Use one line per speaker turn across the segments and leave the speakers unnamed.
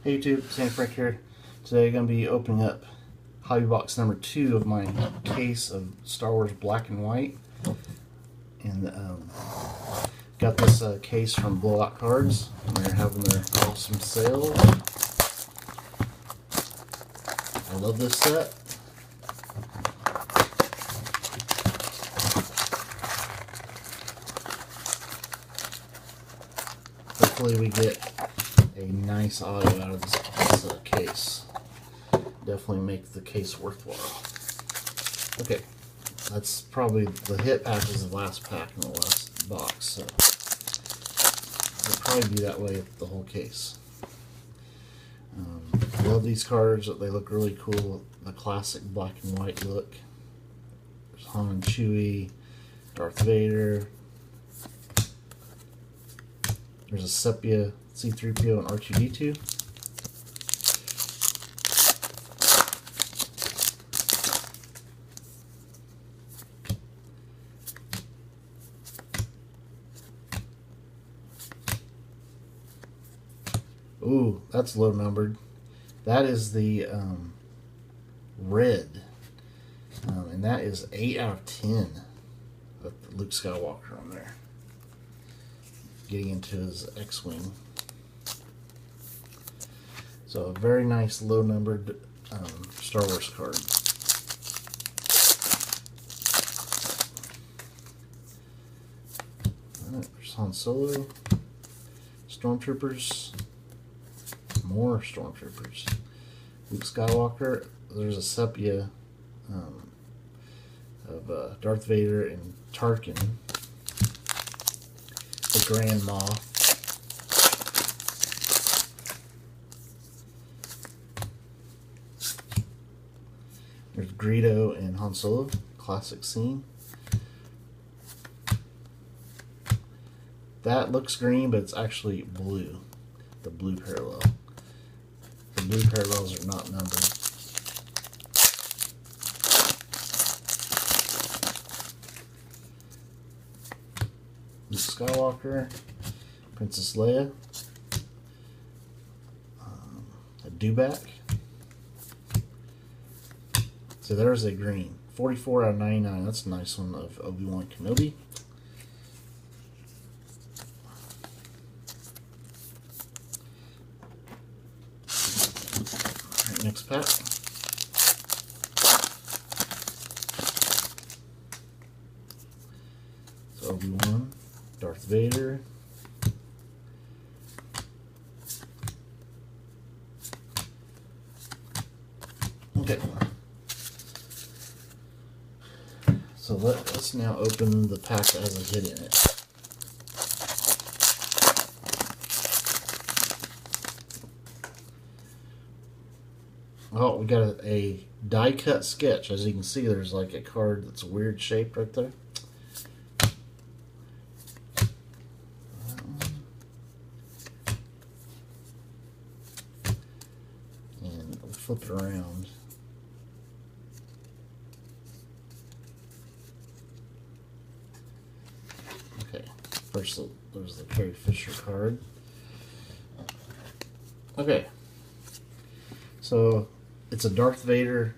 Hey YouTube, Sandy Frank here. Today I'm going to be opening up hobby box number 2 of my case of Star Wars Black and White. And got this case from Blowout Cards. They're having their awesome sale. I love this set. Hopefully we get a nice audio out of this case. Definitely make the case worthwhile. Okay, that's probably the hit pack is the last pack in the last box, so it'll probably be that way with the whole case. I love these cards. They look really cool. The classic black and white look. There's Han and Chewie, Darth Vader. There's a sepia C-3PO and R2-D2. Ooh, that's low numbered. That is the red. And that is 8 out of 10 with Luke Skywalker on there. Getting into his X-Wing. So a very nice low numbered Star Wars card. Alright, there's Han Solo. Stormtroopers. More Stormtroopers. Luke Skywalker. There's a sepia of Darth Vader and Tarkin. The Grand Moff. There's Greedo and Han Solo. Classic scene. That looks green, but it's actually blue. The blue parallel. The blue parallels are not numbered. Luke Skywalker, Princess Leia, a dewback. So there's a green. 44 out of 99. That's a nice one of Obi-Wan Kenobi. Alright, next pack. So Obi-Wan, Darth Vader. Okay. So let's now open the pack that has a hit in it. Oh, we got a die cut sketch. As you can see, there's like a card that's weird shaped right there. And we'll flip it around. Okay, first there's the Carrie Fisher card. Okay, so it's a Darth Vader.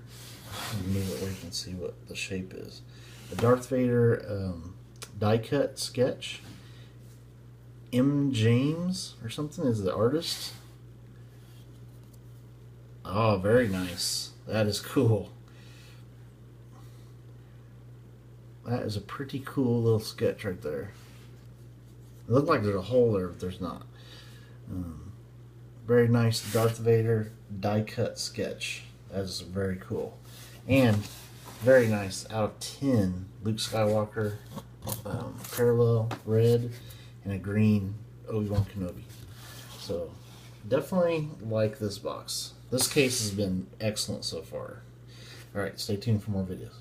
Move it where you can see what the shape is. A Darth Vader die cut sketch. M. James or something is the artist. Oh, very nice. That is cool. That is a pretty cool little sketch right there. It looked like there's a hole there, but there's not. Very nice Darth Vader die cut sketch. That is very cool. And very nice out of 10 Luke Skywalker parallel red and a green Obi-Wan Kenobi. So definitely like this box. This case has been excellent so far. Alright, stay tuned for more videos.